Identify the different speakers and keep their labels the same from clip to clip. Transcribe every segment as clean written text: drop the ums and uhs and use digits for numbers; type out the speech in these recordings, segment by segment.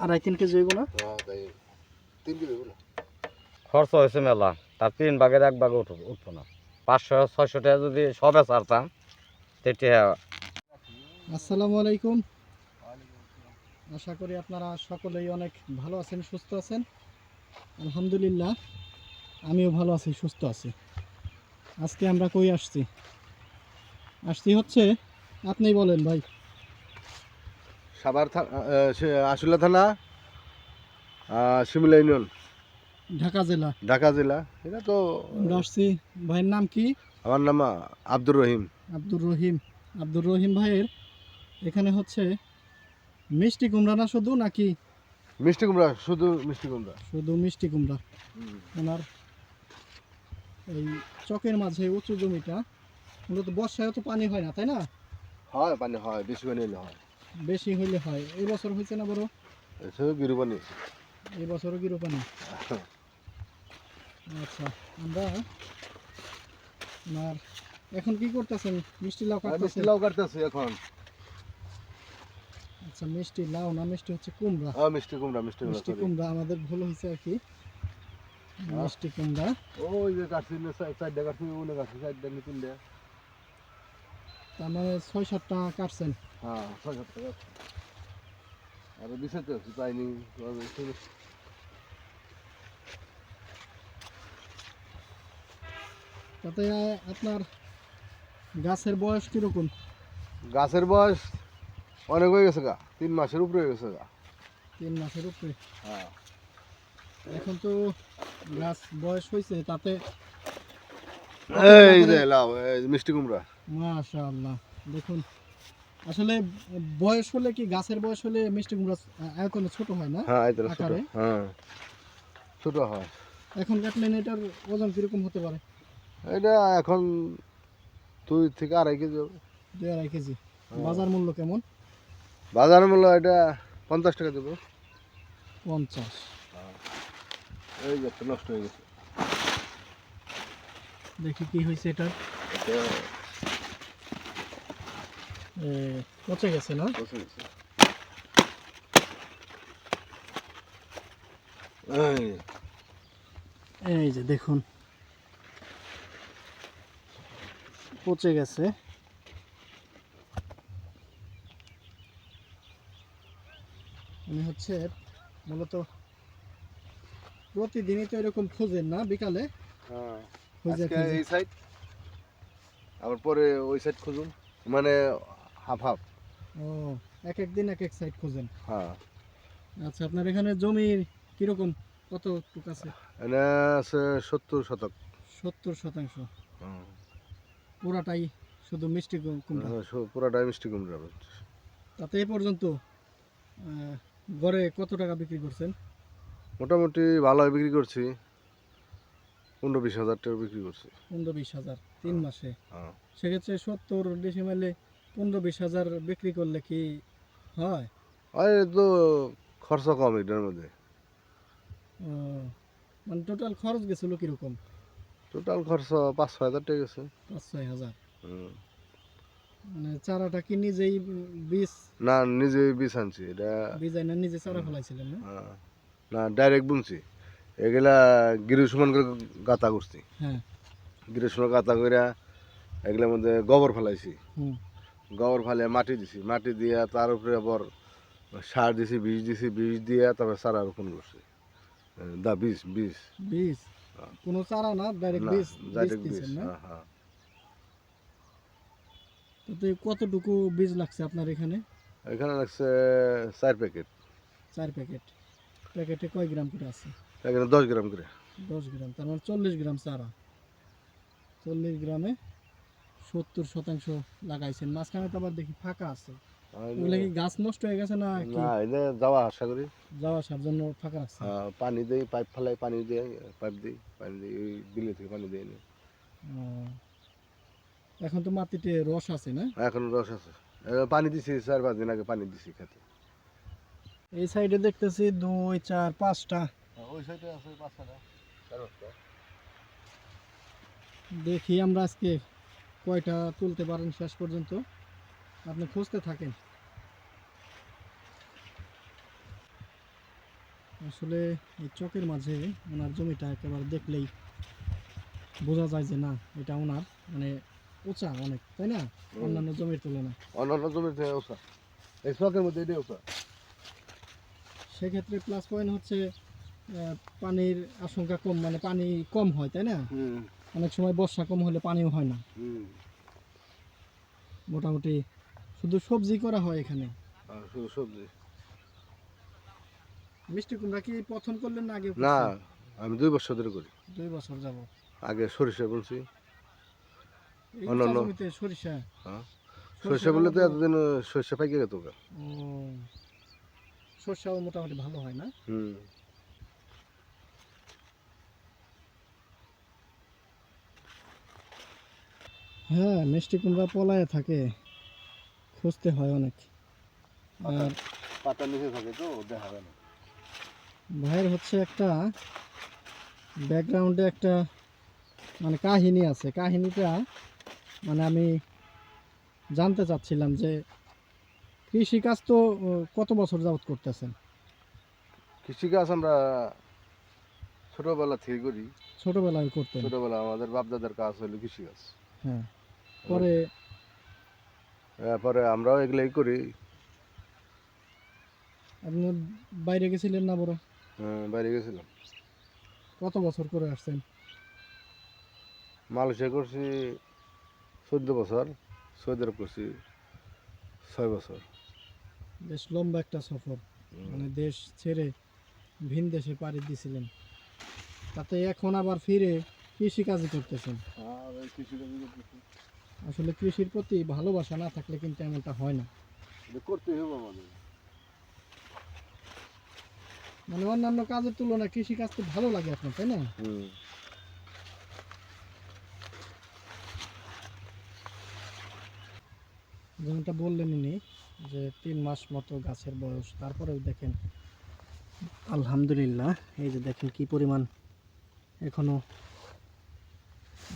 Speaker 1: 2.5-3 KG হইব না?
Speaker 2: হ্যাঁ তাই 3 কেজি হইব না।
Speaker 3: খরচ হয়েছে মেলা, তার 3 ভাগের 1 ভাগে উঠবো না। 500-600 টাকা যদি সবে ছাড়তাম তেটি।
Speaker 1: আসসালামু আলাইকুম। আশা করি আপনারা সকলেই অনেক ভালো আছেন, সুস্থ আছেন। আলহামদুলিল্লাহ আমিও ভালো আছি, সুস্থ আছি। আজকে আমরা কই আসছি হচ্ছে, আপনিই বলেন ভাই।
Speaker 2: সাভার আশুলিয়া থানা, শিমুলিয়া ইউনিয়ন,
Speaker 1: ঢাকা জেলা।
Speaker 2: ঢাকা জেলা। এটা তো
Speaker 1: আমরা আসছি। ভাইয়ের নাম কি?
Speaker 2: আমার নাম আব্দুর রহিম।
Speaker 1: আব্দুর রহিম। আব্দুর রহিম ভাইয়ের এখানে হচ্ছে মিষ্টি কুমড়া না শুধু, নাকি?
Speaker 2: মিষ্টি কুমড়া, শুধু মিষ্টি কুমড়া।
Speaker 1: শুধু মিষ্টি কুমড়া। ওনার এই চকের মাঝে উঁচু জমিটা, মূলত বর্ষায় তো পানি হয় না, তাই না?
Speaker 2: হয় পানি হয়, বেশি পানি হলে হয়।
Speaker 1: বেশি হইলে হয়। এই বছর হয়েছে না বড়?
Speaker 2: এসব গিরু পানি।
Speaker 1: এই বছরও গিরো পানি। আচ্ছা, আমরা আর এখন কি করতেছেন? মিষ্টি লাউ
Speaker 2: মিষ্টি
Speaker 1: কাটতেছেন?
Speaker 2: লাউ কাটতেছি এখন।
Speaker 1: আচ্ছা, মিষ্টি লাউ না, মিষ্টি হচ্ছে কুমড়া।
Speaker 2: মিষ্টি কুমড়া, মিষ্টি কুমড়া,
Speaker 1: মিষ্টি
Speaker 2: সরি।
Speaker 1: কুমড়া, আমাদের ভুল হয়েছে আর কি। মিষ্টি কুমড়া।
Speaker 2: ওই যে কাটছি, চারটা কাটছি, ওনে কাটছি, চারটা কি 3টা।
Speaker 1: তার মানে 6-7টা কাটছেন।
Speaker 2: হ্যাঁ 6-7 টাকা। আর বিছাইতে আছি, পাইনি।
Speaker 1: তাতে আপনার গাছের বয়স কিরকম?
Speaker 2: গাছের বয়স অনেক হয়ে গেছে গা, 3 মাসের উপরে হয়ে গেছে গা।
Speaker 1: 3 মাসের উপরে।
Speaker 2: হ্যাঁ।
Speaker 1: এখন তো গাছ বয়স হয়েছে, তাতে
Speaker 2: এই যে লাউ, এই যে মিষ্টি কুমড়া।
Speaker 1: মাশাআল্লাহ, দেখুন। আসলে বয়স হলে কি, গাছের বয়স হলে মিষ্টি কুমড়া আয়তনে ছোট হয় না?
Speaker 2: হ্যাঁ এই তো ছোট।
Speaker 1: আকারে।
Speaker 2: হ্যাঁ ছোট হয়।
Speaker 1: এখন কাটলেন, এটার ওজন কিরকম হতে পারে?
Speaker 2: এটা এখন 2 থেকে 2.5 কেজি হবে।
Speaker 1: 2-2.5 কেজি। বাজার মূল্য কেমন?
Speaker 2: বাজার মূল্য এটা 50 টাকা দেবো।
Speaker 1: 50।
Speaker 2: এই যে একটা নষ্ট হয়ে গেছে।
Speaker 1: দেখি কি হয়েছে এটার।
Speaker 2: এটা
Speaker 1: পচে গেছে না?
Speaker 2: পচে গেছে।
Speaker 1: এই যে দেখুন, পচে গেছে। মানে হচ্ছে মূলত প্রতিদিনই তো এরকম খোঁজেন না বিকালে?
Speaker 2: হ্যাঁ
Speaker 1: খুঁজে
Speaker 2: আজকে
Speaker 1: খুঁজে।
Speaker 2: এই সাইড, আবার পরে ওই সাইড খুঁজুন, মানে হাফ হাফ।
Speaker 1: ও, এক এক দিন এক এক সাইড খোঁজেন।
Speaker 2: হ্যাঁ।
Speaker 1: আচ্ছা, আপনার এখানে জমি কিরকম, কতটুকু আছে?
Speaker 2: এনে আছে 70 শতক।
Speaker 1: 70%।
Speaker 2: হ্যাঁ।
Speaker 1: পুরাটাই শুধু মিষ্টি কুমড়া?
Speaker 2: পুরাটাই মিষ্টি কুমড়া।
Speaker 1: তাতে এই পর্যন্ত গড়ে কত টাকা বিক্রি করছেন?
Speaker 2: মোটামুটি ভালোই বিক্রি করছি, 15-20 হাজার টাকা বিক্রি করছি।
Speaker 1: 15-20 হাজার 3 মাসে?
Speaker 2: হ্যাঁ।
Speaker 1: সেক্ষেত্রে 70 ডিসিমেলে 15-20 হাজার বিক্রি করলে কি হয়?
Speaker 2: আর তো খরচা কম এটার মধ্যে।
Speaker 1: ও, মানে টোটাল খরচ গেছিল কিরকম?
Speaker 2: টোটাল খরচা 5-6 হাজার টাকা গেছে।
Speaker 1: 5-6 হাজার।
Speaker 2: হুম।
Speaker 1: মানে চারাটা কি নিজেই বীজ?
Speaker 2: না, নিজে বীজ আনছি এটা।
Speaker 1: বীজ আইনা নিজে চারা ফলাইছিলেন না?
Speaker 2: হ্যাঁ। না, ডাইরেক্ট বুনছি। এগুলা গিরু সমান করে গাঁথা করছি।
Speaker 1: হ্যাঁ।
Speaker 2: গিরু সমান গাঁথা করে এগুলোর মধ্যে গোবর ফেলাইছি।
Speaker 1: হুম।
Speaker 2: গোবর ফেলে মাটি দিছি, মাটি দিয়ে তার উপরে আবার সার দিছি, বীজ দিয়ে তারপরে চারা রোপণ করছি। বীজ বীজ
Speaker 1: বীজ? কোনো চারা না, ডাইরেক্ট
Speaker 2: না,
Speaker 1: বীজ?
Speaker 2: ডাইরেক্ট বীজ।
Speaker 1: দিয়েছেন না?
Speaker 2: হ্যাঁ হ্যাঁ।
Speaker 1: তাতে কতটুকু বীজ লাগছে আপনার এখানে?
Speaker 2: এখানে লাগছে 4 প্যাকেট।
Speaker 1: 4 প্যাকেট। প্যাকেটে কয় গ্রাম করে আছে?
Speaker 2: এখানে 10 গ্রাম করে।
Speaker 1: 10 গ্রাম, তার মানে 40 গ্রাম চারা। 40 গ্রামে 70% লাগাইছেন। মাঝখানে তো আবার দেখি ফাঁকা আছে। ওগুলো কি গাছ নষ্ট হয়ে গেছে না কি?
Speaker 2: না, এটা যাওয়া আশা করি।
Speaker 1: যাওয়া আসার জন্য ফাঁকা আছে?
Speaker 2: পানি দেই, পাইপ ফেলাই, পানি দিয়ে পাইপ দিই, পানি দিই, ওই বিলে থেকে পানি দিয়ে নিই।
Speaker 1: ও, এখন তো মাটিতে রস আছে না?
Speaker 2: এখন রস আছে। পানি দিছি 4-5 দিন আগে, পানি দিছি খেতে।
Speaker 1: এই সাইডে দেখতেছি 2, 4, 5টা।
Speaker 2: ওই সাইডে আছে 5টা।
Speaker 1: দেখি আমরা আজকে কয়টা তুলতে পারেন শেষ পর্যন্ত, আপনি খুঁজতে থাকেন। আসলে এই চকের মাঝে ওনার জমিটা একেবারে দেখলেই বোঝা যায় যে না এটা ওনার মানে উঁচা অনেক, তাই না? অন্যান্য জমির তুলনায়।
Speaker 2: অন্যান্য জমির থেকে ওষা, এই শখের মধ্যে এটাই ওষা।
Speaker 1: সেক্ষেত্রে প্লাস পয়েন্ট হচ্ছে পানির আশঙ্কা কম, মানে পানি কম হয়, তাই না? অনেক সময় বর্ষা কম হলে পানিও হয় না। মোটামুটি শুধু সবজি করা হয় এখানে।
Speaker 2: আর শুধু সবজি।
Speaker 1: মিষ্টি কুমড়া কি প্রথম করলেন না আগে?
Speaker 2: না, আমি 2 বছর ধরে করি।
Speaker 1: 2 বছর যাব।
Speaker 2: আগে সরিষা বলছি।
Speaker 1: এই উঁচা
Speaker 2: অন্যান্য
Speaker 1: জমিতে সরিষা?
Speaker 2: হ্যাঁ,
Speaker 1: সরিষা
Speaker 2: সরিষা বললে তো
Speaker 1: ভালো?
Speaker 2: এতদিন সরিষা পাইকে গেত গা।
Speaker 1: ও, সরষাও মোটামুটি ভালো হয় না?
Speaker 2: হুম।
Speaker 1: হ্যাঁ, মিষ্টি কুমড়া পলায়ে থাকে, খুঁজতে হয় অনেক। আর
Speaker 2: পাতার নিচে থাকে তো দেখা যায় না।
Speaker 1: ভাইয়ের হচ্ছে একটা ব্যাকগ্রাউন্ডে একটা মানে কাহিনী আছে। কাহিনীটা মানে আমি জানতে চাচ্ছিলাম যে কৃষিকাজ তো কত বছর যাবত করতেছেন?
Speaker 2: কৃষিকাজ আমরা ছোটবেলা থেকে করি।
Speaker 1: ছোটবেলায় করতেন?
Speaker 2: ছোটবেলা আমাদের বাপদাদার কাজ হলো কৃষিকাজ।
Speaker 1: হ্যাঁ। পরে
Speaker 2: পরে আমরাও এগুলাই করি।
Speaker 1: আপনি বাইরে গেছিলেন না বড়?
Speaker 2: বাইরে গেছিলাম।
Speaker 1: কত বছর করে আসছেন?
Speaker 2: মালয়েশিয়া করছি 14 বছর, সৌদি আরব করছি 6 বছর।
Speaker 1: বেশ লম্বা একটা সফর, মানে দেশ ছেড়ে ভিন দেশে পাড়ি দিয়েছিলেন, তাতে এখন আবার ফিরে কৃষিকাজই করতেছেন। আসলে কৃষির প্রতি ভালোবাসা না থাকলে কিন্তু এমনটা হয় না।
Speaker 2: করতে হবে আমাদের।
Speaker 1: মানে অন্যান্য কাজের তুলনায় কৃষি কাজ তো ভালো লাগে আপনার, তাই না? যেমনটা বললেন উনি যে 3 মাস মতো গাছের বয়স, তারপরেও দেখেন আলহামদুলিল্লাহ, এই যে দেখেন কি পরিমাণ এখনো,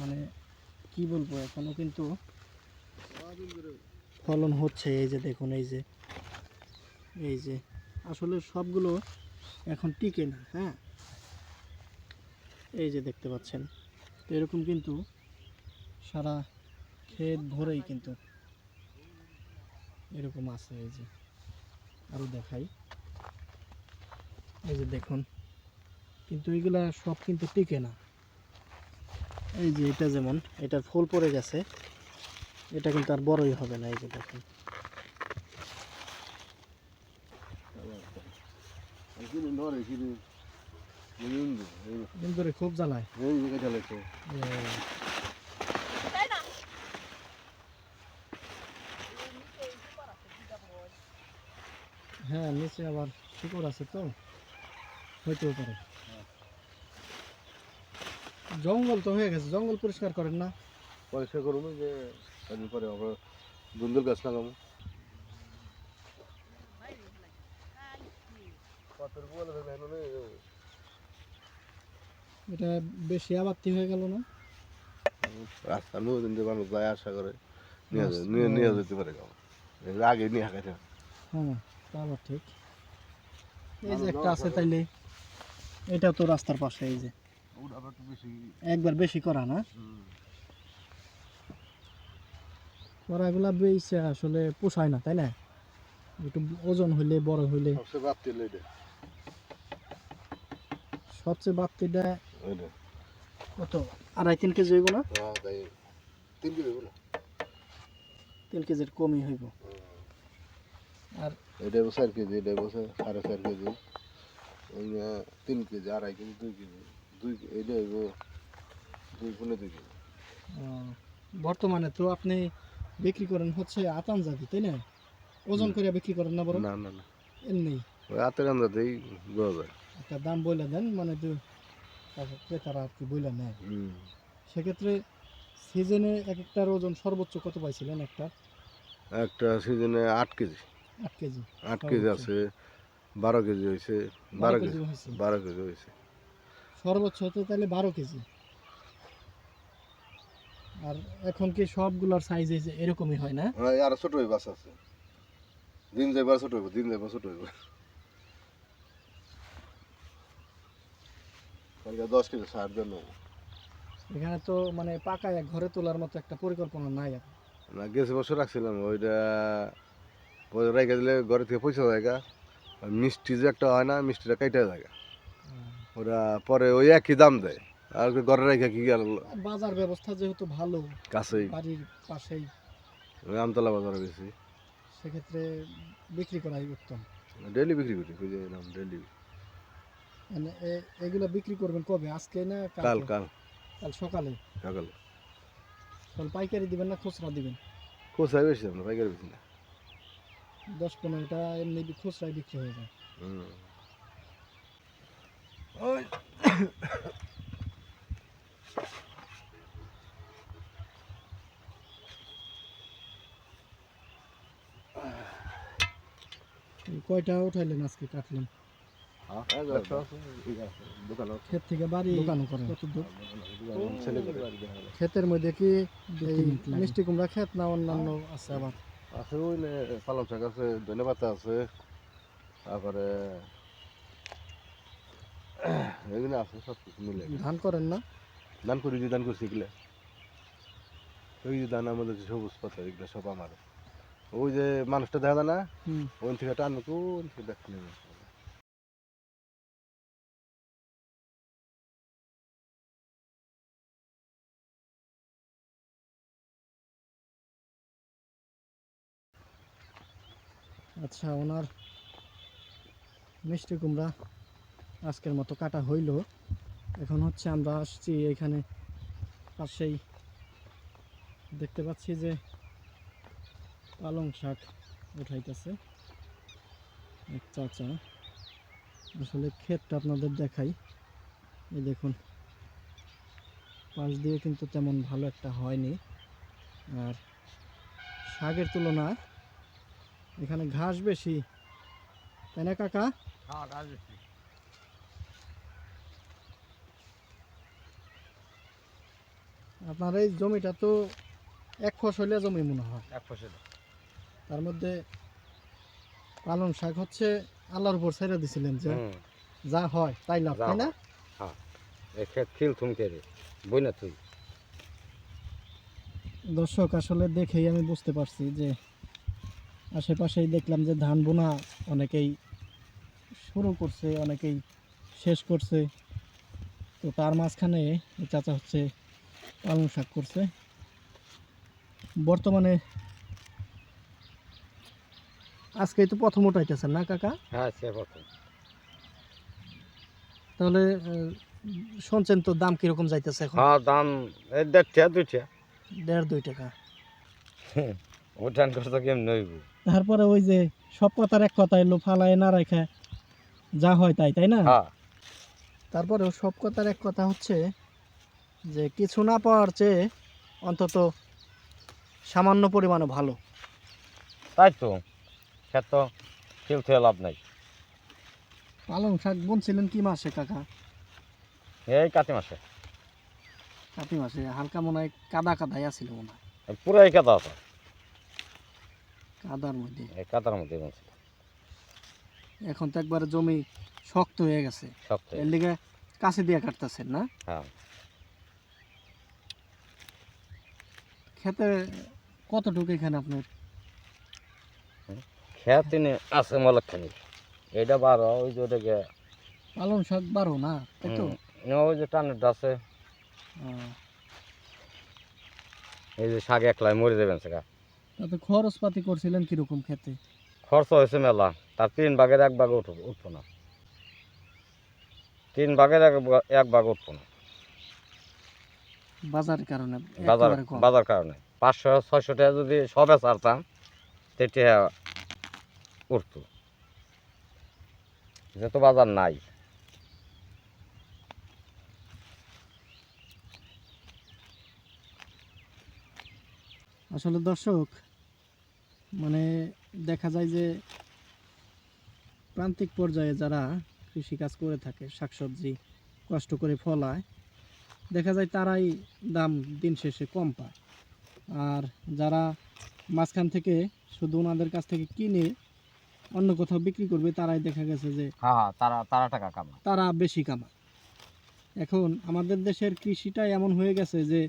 Speaker 1: মানে কি বলবো, এখনো কিন্তু ফলন হচ্ছে। এই যে দেখুন, এই যে আসলে সবগুলো এখন টিকে না। হ্যাঁ, এই যে দেখতে পাচ্ছেন, তো এরকম কিন্তু সারা ক্ষেত ভরেই কিন্তু এরকম আছে। এই যে আরো দেখাই, এই যে দেখুন, কিন্তু এগুলা সব কিন্তু টিকে না। এই যে এটা যেমন, এটার ফুল পড়ে গেছে, এটা কিন্তু আর বড়ই হবে না। এই যে দেখুন, কিন্তু খুব জ্বালায়। হ্যাঁ, নিচে আবার শিকড় আছে তো, হইতেও পারে। জঙ্গল তো হয়ে গেছে, জঙ্গল পরিষ্কার করেন না?
Speaker 2: পরিষ্কার করবো যে কদিন পরে আমরা দুন্দুল গাছ লাগাবো।
Speaker 1: এটা বেশি আবাত্তি হয়ে গেল না?
Speaker 2: রাস্তার নদী দিয়ে মানুষ যায় আশা করে নিয়ে
Speaker 1: রাস্তা-
Speaker 2: নিয়ে যেতে পারে গাও আগে নিয়ে হাঁকাইতে হবে।
Speaker 1: হ্যাঁ, তা আবার ঠিক। এই যে একটা আছে, তাইলে এটা তো রাস্তার পাশে, এই যে
Speaker 2: ওটা আবার একটু বেশি।
Speaker 1: একবার বেশি করা না, করাগুলা বেশি আসলে পোষায় না, তাই না? একটু ওজন হইলে, বড় হইলে।
Speaker 2: সবচেয়ে বাড়তি হলো এটা।
Speaker 1: সবচেয়ে বাড়তিটা
Speaker 2: ওইটা।
Speaker 1: কত, 2.5-3 কেজি হইব না?
Speaker 2: হ্যাঁ, তাই 3 কেজি বলে।
Speaker 1: 3 কেজির কমই হইব। আর
Speaker 2: এটা 4 কেজি, এটা 4.5 কেজি, ওই 3 কেজি, 2.5 কেজি, 2 কেজি, এটা হইব 2.2 কেজি।
Speaker 1: বর্তমানে তো আপনি বিক্রি করেন হচ্ছে আতান জাতি, তাই না? ওজন করে বিক্রি করেন না বড়?
Speaker 2: না না না,
Speaker 1: এমনি
Speaker 2: ওই হাতের আন্দাজেই দেওয়া যায়।
Speaker 1: একটা দাম বইলা দেন, মানে তারপর ক্রেতারা আর কি বইলা নেয়। সেক্ষেত্রে সিজনে এক একটার ওজন সর্বোচ্চ কত পাইছিলেন একটা?
Speaker 2: একটা সিজনে 8 কেজি।
Speaker 1: 8 কেজি
Speaker 2: 8 কেজি আছে, 12 কেজি হয়েছে, 12 কেজি,
Speaker 1: হয়েছে
Speaker 2: 12 কেজি হয়েছে।
Speaker 1: সর্বোচ্চ হতে, তাহলে 12 কেজি। আর এখন কি সবগুলোর সাইজ এরকমই হয় না?
Speaker 2: আরো ছোট হইব আছে, দিন যাইবার ছোট হইব, দিন যাইবার ছোট হইব। কালকে 10 কেজি সার দেন
Speaker 1: এখানে তো মানে পাকায় ঘরে তোলার মতো একটা পরিকল্পনা নাই আর।
Speaker 2: না, গেছে বছর রাখছিলাম ওইটা, ওই রেখে দিলে ঘরে থেকে পয়সা জায়গা, মিষ্টি যে একটা হয় না, মিষ্টিটা কাইটা জায়গা, ওরা পরে ওই একই দাম দেয়। আর ঘরে রেখে কি গেল
Speaker 1: আর বাজার ব্যবস্থা যেহেতু ভালো,
Speaker 2: কাছেই,
Speaker 1: বাড়ির পাশেই,
Speaker 2: ওই আমতলা বাজারে বেশি
Speaker 1: সেক্ষেত্রে বিক্রি করাই উত্তম।
Speaker 2: ডেলি বিক্রি করি, বুঝে এলাম ডেলি।
Speaker 1: মানে এগুলো বিক্রি করবেন কবে, আজকে না
Speaker 2: কাল
Speaker 1: কালকে?
Speaker 2: কাল
Speaker 1: কাল সকালে।
Speaker 2: সকালে
Speaker 1: কাল পাইকারি দিবেন না খুচরা দিবেন?
Speaker 2: কোথায় বেশি আমরা পাইকারি বেশি না।
Speaker 1: 10-15টা এমনি খুচরায় বিক্রি হয়ে যায়।
Speaker 2: হুম।
Speaker 1: কয়টা উঠাইলেন আজকে, কাটলেন? ক্ষেত থেকে বাড়ি দোকানও করেন কত দূর? ক্ষেতের মধ্যে কি এই মিষ্টি কুমড়া ক্ষেত না অন্যান্য আছে আবার?
Speaker 2: আছে ওই পালং শাক আছে, ধনে পাতা আছে, তারপরে এগুলো আছে, সব কিছু মিলে।
Speaker 1: ধান করেন না?
Speaker 2: দান করি, যে দান করছি এগুলো, ওই যে দান আমাদের যে সবুজ পাতা, এগুলো সব আমার। ওই যে মানুষটা দেখা যায় না,
Speaker 1: হুম।
Speaker 2: ওই থেকে টানো, কোন থেকে দেখতে নেবে।
Speaker 1: আচ্ছা, ওনার মিষ্টি কুমড়া আজকের মতো কাটা হইল। এখন হচ্ছে আমরা আসছি এখানে পাশেই, দেখতে পাচ্ছি যে পালং শাক উঠাইতেছে এক চাচা। আসলে ক্ষেতটা আপনাদের দেখাই, এই দেখুন পাশ দিয়ে কিন্তু তেমন ভালো একটা হয়নি, আর শাকের তুলনায় এখানে ঘাস বেশি, তাই না কাকা? আপনার এই জমিটা তো এক ফসলিয়া জমি মনে হয়,
Speaker 3: এক ফসল।
Speaker 1: তার মধ্যে পালং শাক হচ্ছে আল্লাহর উপর ছেড়ে দিছিলেন যে যা হয় তাই লাভ,
Speaker 3: যা
Speaker 1: তাই না?
Speaker 3: হয়। হ্যাঁ, এই ক্ষেত খিল থুমকে রে বই না তুই।
Speaker 1: দর্শক, আসলে দেখেই আমি বুঝতে পারছি যে আশেপাশেই দেখলাম যে ধান বোনা অনেকেই শুরু করছে, অনেকেই শেষ করছে, তো তার মাঝখানে এই চাচা হচ্ছে পালং শাক করছে। বর্তমানে আজকেই তো প্রথম উঠাইতেছেন না কাকা?
Speaker 3: হ্যাঁ, সে প্রথম।
Speaker 1: তাহলে শুনছেন তো দাম কিরকম যাইতেছে এখন?
Speaker 3: হ্যাঁ, দাম এই 1.5-2
Speaker 1: 1.5-2 টাকা।
Speaker 3: উঠান করতে কেমন হইব?
Speaker 1: তারপরে ওই যে সব কথার এক কথা এলো, ফালায় না রেখে যা হয় তাই, তাই না?
Speaker 3: হ্যাঁ,
Speaker 1: তারপরেও সব কথার এক কথা হচ্ছে যে কিছু না পাওয়ার চেয়ে অন্তত সামান্য পরিমাণে ভালো।
Speaker 3: তাই তো, ক্ষেত তো খিল থেকে লাভ নাই।
Speaker 1: পালং শাক বুনছিলেন কি মাসে কাকা?
Speaker 3: এই কাতি মাসে
Speaker 1: কাতি মাসে। হালকা মনে হয় কাদা কাদাই আছিল মনে হয়,
Speaker 3: পুরাই কাদা আছে,
Speaker 1: কাদার মধ্যে।
Speaker 3: এই কাদার মধ্যে বলছিল
Speaker 1: এখন তো একবারে জমি শক্ত হয়ে গেছে,
Speaker 3: শক্ত।
Speaker 1: এর লিগে কাছে দিয়ে কাটতেছেন না?
Speaker 3: হ্যাঁ,
Speaker 1: খেতে কতটুকু এখানে আপনার?
Speaker 3: ক্ষেত তিনি আছে মলকখানি, এইটা 12, ওই যে ওটাকে
Speaker 1: পালং শাক 12 না, তাই তো?
Speaker 3: ওই যে টানেরটা আছে,
Speaker 1: আহ,
Speaker 3: এই যে শাক একলাই মরে যাবেন সেটা।
Speaker 1: তাতে খরচপাতি করছিলেন কিরকম খেতে?
Speaker 3: খরচ হয়েছে মেলা, তার 3 ভাগের 1 ভাগ উঠবো না, 3 ভাগের 1 ভাগ উঠবো না।
Speaker 1: বাজারের কারণে
Speaker 3: বাজার
Speaker 1: একেবারে কম।
Speaker 3: বাজার কারণে 500-600 টাকা যদি সবে ছাড়তাম সেটা উঠতো, যেহেতু বাজার নাই।
Speaker 1: আসলে দর্শক, মানে দেখা যায় যে প্রান্তিক পর্যায়ে যারা কৃষিকাজ করে থাকে, শাকসবজি কষ্ট করে ফলায়, দেখা যায় তারাই দাম দিন শেষে কম পায়। আর যারা মাঝখান থেকে শুধু ওনাদের কাছ থেকে কিনে অন্য কোথাও বিক্রি করবে, তারাই দেখা গেছে যে
Speaker 3: হ্যাঁ, তারা টাকা কামায়।
Speaker 1: তারা বেশি কামায়। এখন আমাদের দেশের কৃষিটাই এমন হয়ে গেছে যে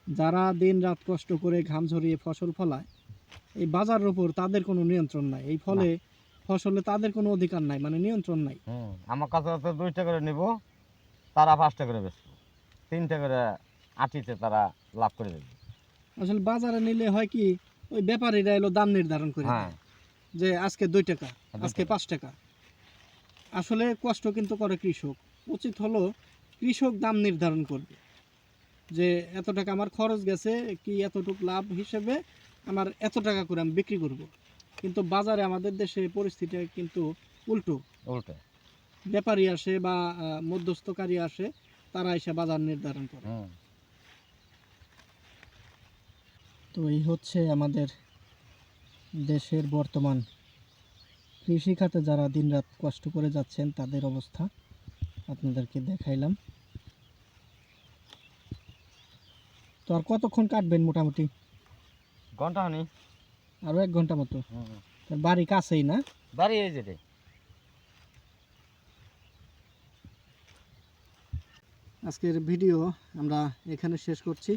Speaker 1: যারা দিন রাত কষ্ট করে ঘাম ঝরিয়ে ফসল ফলায়, এই বাজারের উপর তাদের কোনো নিয়ন্ত্রণ নাই। এই ফলে ফসলে তাদের কোনো অধিকার নাই, মানে নিয়ন্ত্রণ নাই।
Speaker 3: আমার কাছে তো 2টা করে নিব, তারা 5টা করে বেচবো, 3টা করে আটিতে তারা লাভ করে দেবে।
Speaker 1: আসলে বাজারে নিলে হয় কি, ওই ব্যাপারীরা এলো দাম নির্ধারণ করে
Speaker 3: হ্যাঁ,
Speaker 1: দেয় যে আজকে 2 টাকা,
Speaker 3: 2
Speaker 1: আজকে
Speaker 3: টাকা।
Speaker 1: 5 টাকা। আসলে কষ্ট কিন্তু করে কৃষক। উচিত হলো কৃষক দাম নির্ধারণ করবে যে এত টাকা আমার খরচ গেছে, কি এতটুকু লাভ হিসেবে আমার এত টাকা করে আমি বিক্রি করব। কিন্তু বাজারে আমাদের দেশে পরিস্থিতি কিন্তু উল্টো।
Speaker 3: উল্টে।
Speaker 1: ব্যাপারী আসে বা মধ্যস্থকারী আসে, তারা এসে বাজার নির্ধারণ করে। তো এই হচ্ছে আমাদের দেশের বর্তমান কৃষি খাতে যারা দিনরাত কষ্ট করে যাচ্ছেন তাদের অবস্থা আপনাদেরকে দেখাইলাম। তো আর কতক্ষণ কাটবেন মোটামুটি?
Speaker 3: ঘন্টা হনি।
Speaker 1: আরও 1 ঘন্টা মতো। তার বাড়ি কাছেই না?
Speaker 3: বাড়ি এই যেতে।
Speaker 1: আজকের ভিডিও আমরা এখানে শেষ করছি।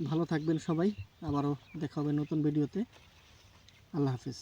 Speaker 1: ভালো থাকবেন সবাই, আবারও দেখা হবে নতুন ভিডিওতে। আল্লাহ হাফিজ।